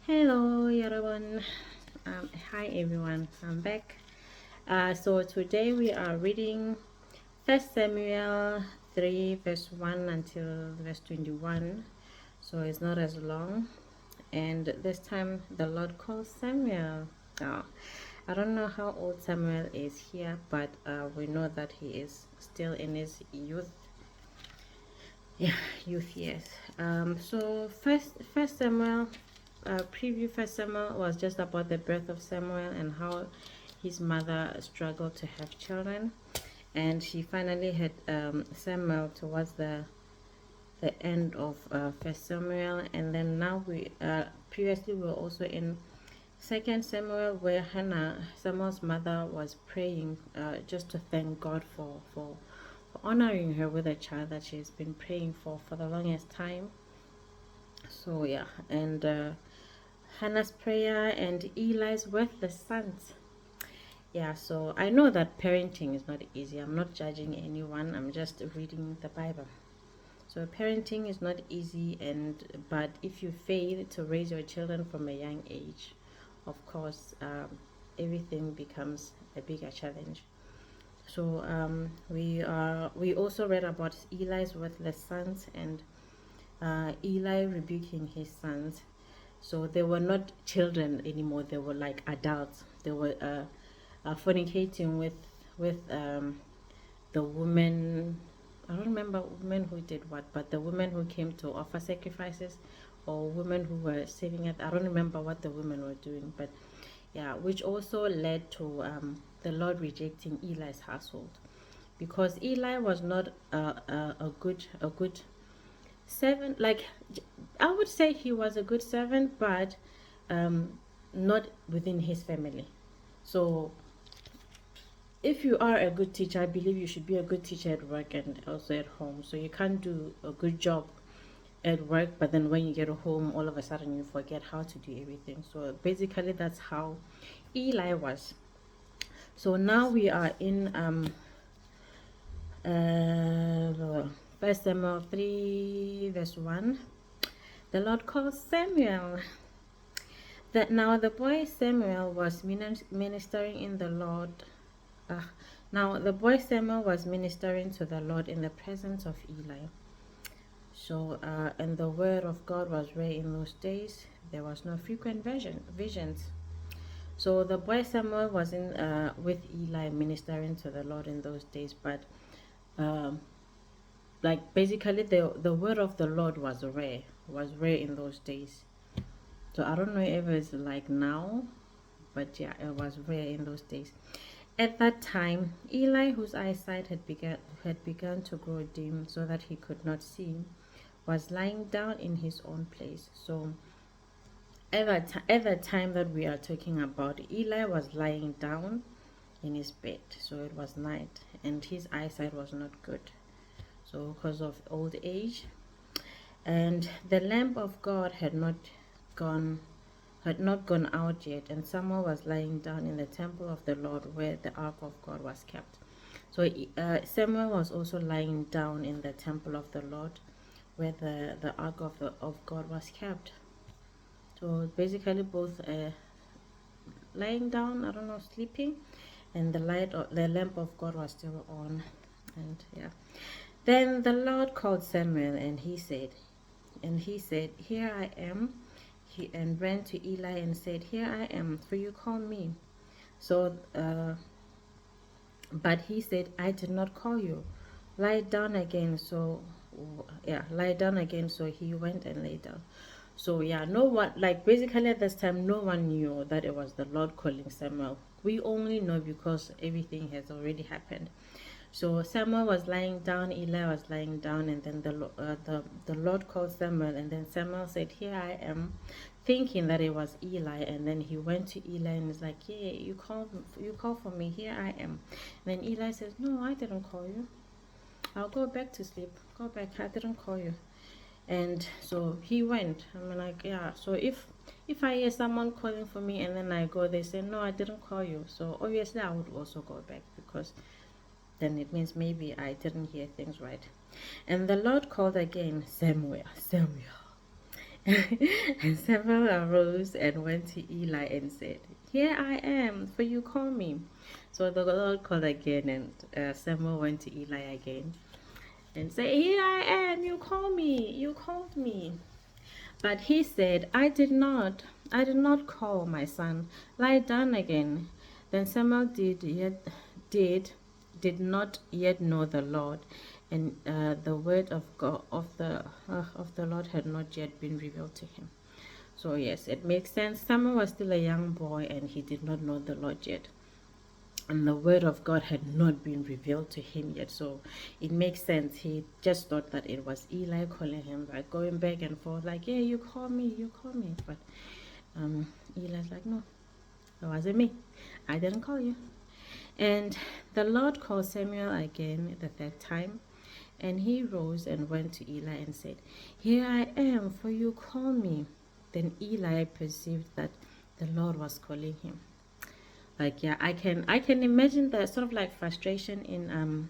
Hello, everyone. Hi, everyone. I'm back. So today we are reading First Samuel 3, verse 1 until verse 21. So it's not as long. And this time the Lord calls Samuel. Now, I don't know how old Samuel is here, but we know that he is still in his youth. Yeah, youth years. First Samuel preview First Samuel was just about the birth of Samuel and how his mother struggled to have children, and she finally had Samuel towards the end of First Samuel. And then now we previously we were also in Second Samuel, where Hannah, Samuel's mother, was praying just to thank God for honoring her with a child that she's been praying for the longest time. So yeah, and Hannah's prayer and Eli's worthless sons. Yeah, so I know that parenting is not easy. I'm not judging anyone. I'm just reading the Bible. So parenting is not easy, but if you fail to raise your children from a young age, of course, everything becomes a bigger challenge. So we also read about Eli's worthless sons and Eli rebuking his sons. So they were not children anymore. They were like adults. They were fornicating with the woman. I don't remember women who did what, but the women who came to offer sacrifices, or women who were saving it. I don't remember what the women were doing, but yeah, which also led to the Lord rejecting Eli's household, because Eli was not a good servant. Like, I would say he was a good servant, but not within his family. So if you are a good teacher, I believe you should be a good teacher at work and also at home. So you can't do a good job at work, but then when you get home, all of a sudden you forget how to do everything. So basically, that's how Eli was. So now we are in First Samuel 3, verse 1. The Lord calls Samuel. That now the boy Samuel was ministering in the Lord. Now the boy Samuel was ministering to the Lord in the presence of Eli. So, and the word of God was rare in those days. There was no frequent visions. So the boy Samuel was in with Eli ministering to the Lord in those days, but um, like basically the word of the Lord was rare in those days. So I don't know if it's like now, but yeah, it was rare in those days. At that time, Eli, whose eyesight had begun to grow dim so that he could not see, was lying down in his own place. So at the time that we are talking about, Eli was lying down in his bed. So it was night, and his eyesight was not good. So because of old age, and the lamp of God gone had not gone out yet, and Samuel was lying down in the temple of the Lord where the ark of God was kept. So Samuel was also lying down in the temple of the Lord where the ark of God was kept. So basically both lying down, I don't know, sleeping, and the lamp of God was still on. And yeah. Then the Lord called Samuel, and he said, "Here I am." And ran to Eli and said, "Here I am, for you call me." So, but he said, "I did not call you. Lie down again." So, yeah, lie down again. So he went and lay down. So yeah, no one, like basically at this time, no one knew that it was the Lord calling Samuel. We only know because everything has already happened. So Samuel was lying down, Eli was lying down, and then the Lord called Samuel, and then Samuel said, "Here I am," thinking that it was Eli, and then he went to Eli and was like, "Yeah, you called for me. Here I am." And then Eli says, "No, I didn't call you. I'll go back to sleep. Go back. I didn't call you." And so he went. I'm like, yeah. So if I hear someone calling for me and then I go, they say, "No, I didn't call you." So obviously I would also go back, because then it means maybe I didn't hear things right. And the Lord called again, "Samuel, Samuel." And Samuel arose and went to Eli and said, "Here I am, for you call me." So the Lord called again, and Samuel went to Eli again and said, "Here I am, you call me, you called me." But he said, I did not call, my son. Lie down again. Then Samuel did did not yet know the Lord, and the word of God of the Lord had not yet been revealed to him. So yes, it makes sense. Samuel was still a young boy, and he did not know the Lord yet, and the word of God had not been revealed to him yet. So it makes sense. He just thought that it was Eli calling him, like going back and forth, like, "Yeah, you call me, you call me." But Eli's like, "No, it wasn't me. I didn't call you." And the Lord called Samuel again the third time, and he rose and went to Eli and said, "Here I am, for you call me." Then Eli perceived that the Lord was calling him. Like, yeah, I can imagine the sort of like frustration in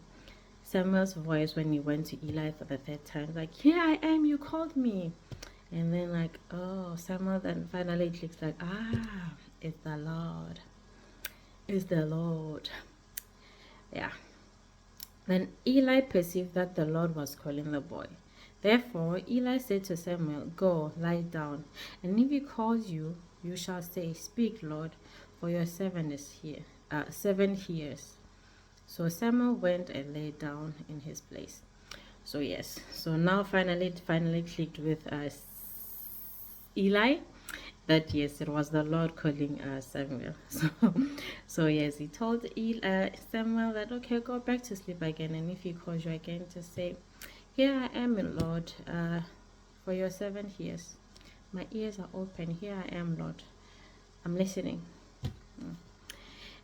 Samuel's voice when he went to Eli for the third time. Like, "Here I am, you called me." And then like, oh, Samuel then finally clicks, like, it's the Lord. It's the Lord. Yeah. Then Eli perceived that the Lord was calling the boy. Therefore Eli said to Samuel, "Go, lie down, and if he calls you, you shall say, 'Speak, Lord, for your servant is here.'" 7 years. So Samuel went and lay down in his place. So yes, so now finally clicked with Eli that yes, it was the Lord calling Samuel. So yes, he told Samuel that, okay, go back to sleep again, and if he calls you again, just say, "Here I am, Lord, for your servant hears. My ears are open. Here I am, Lord. I'm listening."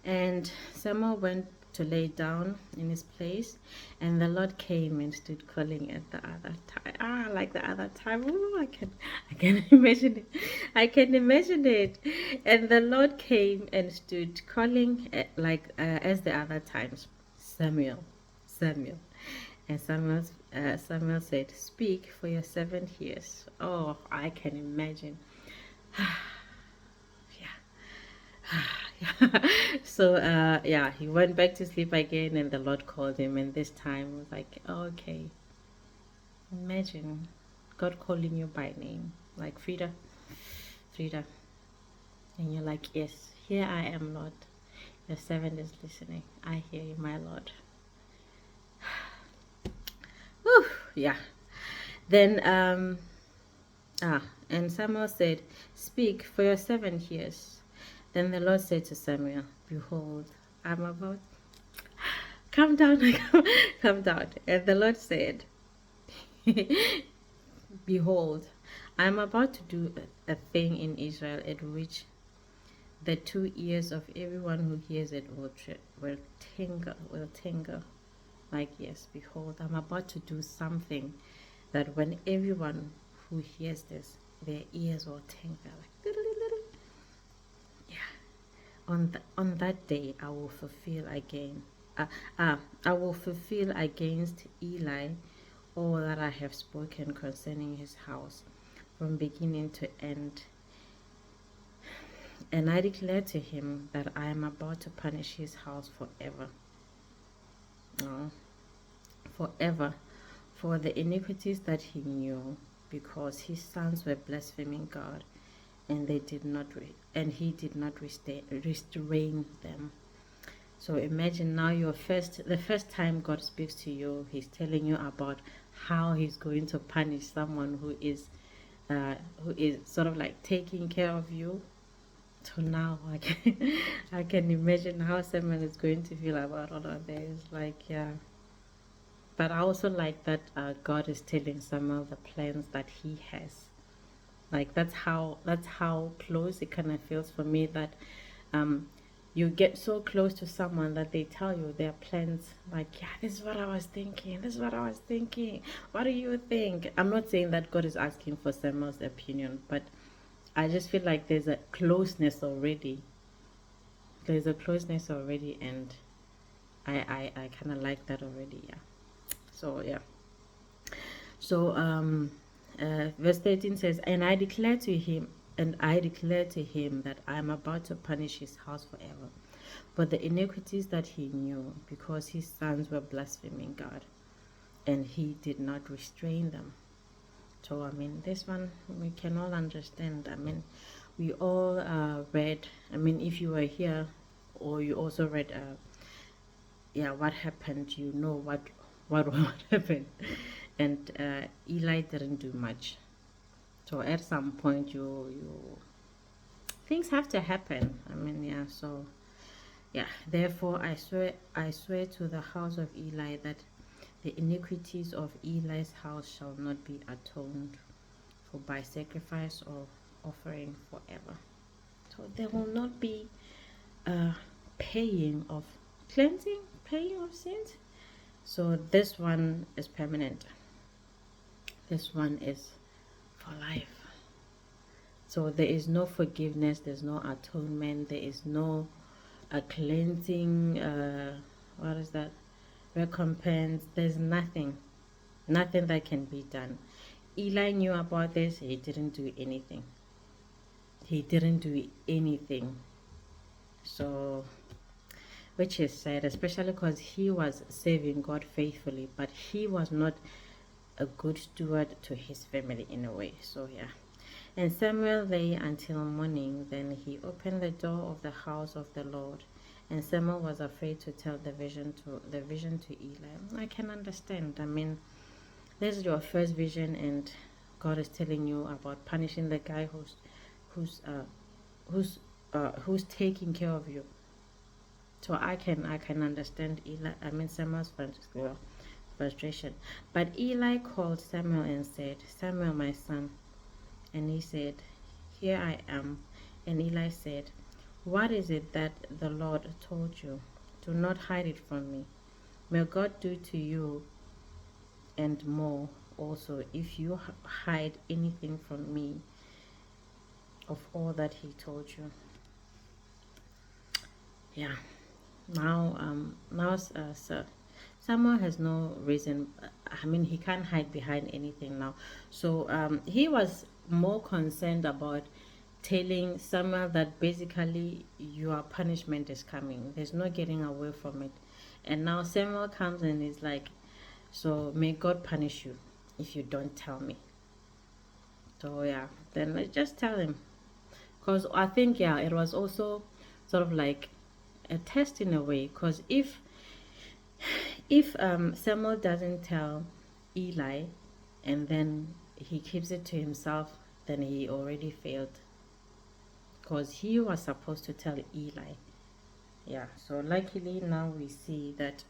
And Samuel went to lay down in his place, and the Lord came and stood calling at the other time. Like the other time. Ooh, I can imagine it. I can imagine it. And the Lord came and stood calling as the other times, "Samuel, Samuel." And Samuel said, "Speak, for your servant hears." Oh, I can imagine. So yeah, he went back to sleep again, and the Lord called him, and this time was like, okay, imagine God calling you by name, like, Frida, Frida, and you're like, "Yes, here I am, Lord, your servant is listening. I hear you, my Lord." Whew, yeah. Then and Samuel said, "Speak, for your servant hears." Then the Lord said to Samuel, "Behold, I'm about come down, come down." And the Lord said, "Behold, I am about to do a thing in Israel at which the 2 ears of everyone who hears it will tingle. Like, yes, behold, I'm about to do something that when everyone who hears this, their ears will tingle. Like, yeah. On that day, I will fulfill again. I will fulfill against Eli all that I have spoken concerning his house from beginning to end. And I declare to him that I am about to punish his house forever. Oh, forever, for the iniquities that he knew, because his sons were blaspheming God, and he did not restrain them. So imagine now the first time God speaks to you, he's telling you about how he's going to punish someone who is sort of like taking care of you. So now I can imagine how someone is going to feel about all of this. Like, yeah. But I also like that God is telling Samuel the plans that he has. Like, that's how close it kind of feels for me, that um you get so close to someone that they tell you their plans, like, "Yeah, this is what I was thinking, this is what I was thinking, what do you think?" I'm not saying that God is asking for Samuel's opinion, but I just feel like there's a closeness already. And I kind of like that already. Yeah. So yeah. So Verse 13 says, and I declare to him that I am about to punish his house forever for the iniquities that he knew, because his sons were blaspheming God, and he did not restrain them. So, I mean, this one we can all understand. I mean, we all read, I mean, if you were here or you also read, yeah, what happened, you know what happened. And Eli didn't do much. So at some point, you things have to happen. I mean, yeah, so yeah, therefore I swear to the house of Eli that the iniquities of Eli's house shall not be atoned for by sacrifice or offering forever. So there will not be a paying of cleansing, paying of sins. So this one is permanent. This one is for life. So there is no forgiveness, there's no atonement, there is no cleansing, what is that, recompense. There's nothing that can be done. Eli knew about this. He didn't do anything. So, which is sad, especially because he was serving God faithfully, but he was not a good steward to his family in a way. So yeah. And Samuel lay until morning. Then he opened the door of the house of the Lord, and Samuel was afraid to tell the vision to Eli. I can understand. I mean, this is your first vision, and God is telling you about punishing the guy who's taking care of you. So I can understand Samuel's frustration. But Eli called Samuel and said, Samuel, my son. And he said, here I am. And Eli said, what is it that the Lord told you? Do not hide it from me. May God do to you and more also if you hide anything from me of all that he told you. Yeah. Now, sir, Samuel has no reason. I mean, he can't hide behind anything now. So he was more concerned about telling Samuel that basically your punishment is coming. There's no getting away from it. And now Samuel comes and is like, so may God punish you if you don't tell me. So yeah, then let's just tell him. Because I think, yeah, it was also sort of like a test in a way. Because if Samuel doesn't tell Eli and then he keeps it to himself, then he already failed, because he was supposed to tell Eli. Yeah, so luckily now we see that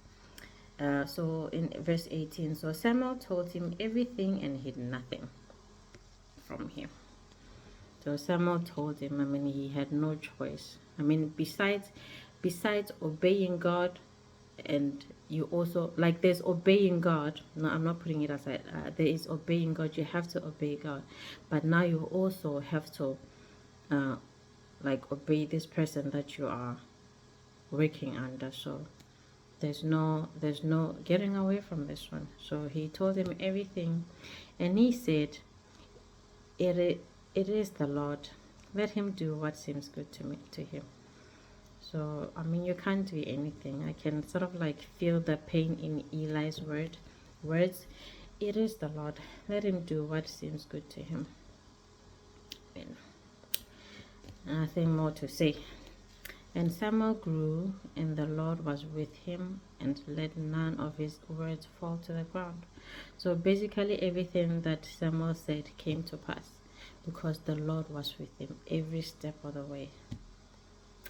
so in verse 18, so Samuel told him everything and hid nothing from him. So Samuel told him, I mean, he had no choice. I mean, besides obeying God, and you also, like, there's obeying God. No, I'm not putting it aside. There is obeying God. You have to obey God, but now you also have to like obey this person that you are working under. So there's no getting away from this one. So he told him everything, and he said, it is the Lord. Let him do what seems good to him. So I mean, you can't do anything. I can sort of like feel the pain in Eli's words. It is the Lord. Let him do what seems good to him. I mean, nothing more to say. And Samuel grew, and the Lord was with him, and let none of his words fall to the ground. So basically everything that Samuel said came to pass, because the Lord was with him every step of the way.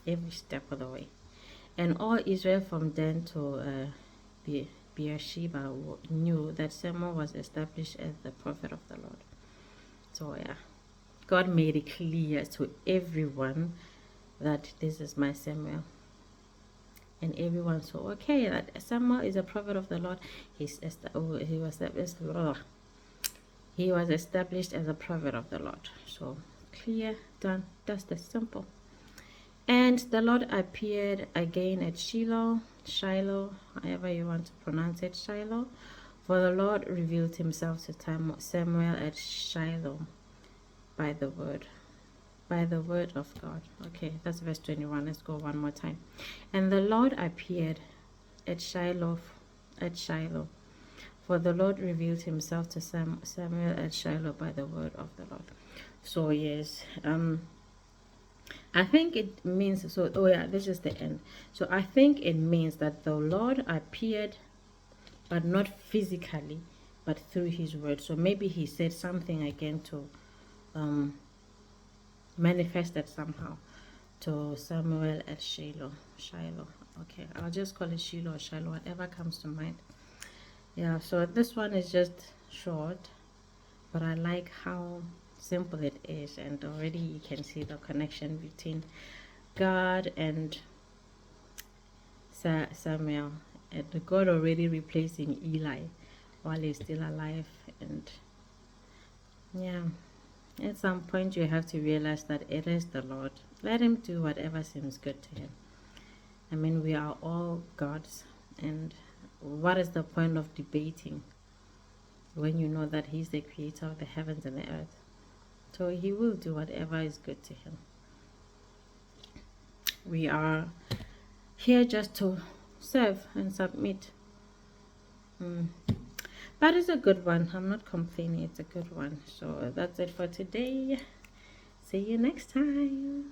Every step of the way. And all Israel from Dan to Beersheba knew that Samuel was established as the prophet of the Lord. So yeah, God made it clear to everyone that this is my Samuel. And everyone saw, okay, that Samuel is a prophet of the Lord. He was established as a prophet of the Lord. So clear, done, dusted, simple. And the Lord appeared again at Shiloh, however you want to pronounce it, Shiloh, For the Lord revealed himself to Samuel at Shiloh by the word of God. Okay, that's verse 21. Let's go one more time. And the Lord appeared at Shiloh, for the Lord revealed himself to Samuel at Shiloh by the word of the Lord. So yes, I think it means, so oh yeah, this is the end. So I think it means that the Lord appeared, but not physically, but through his word. So maybe he said something again to manifest that somehow to Samuel at Shiloh. Okay, I'll just call it Shiloh or Shiloh, whatever comes to mind. Yeah, so this one is just short, but I like how simple it is, and already you can see the connection between God and Samuel, and God already replacing Eli while he's still alive. And yeah, at some point you have to realize that it is the Lord. Let him do whatever seems good to him. I mean, we are all gods, and what is the point of debating when you know that he's the creator of the heavens and the earth? So he will do whatever is good to him. We are here just to serve and submit. But it's a good one. I'm not complaining. It's a good one. So that's it for today. See you next time.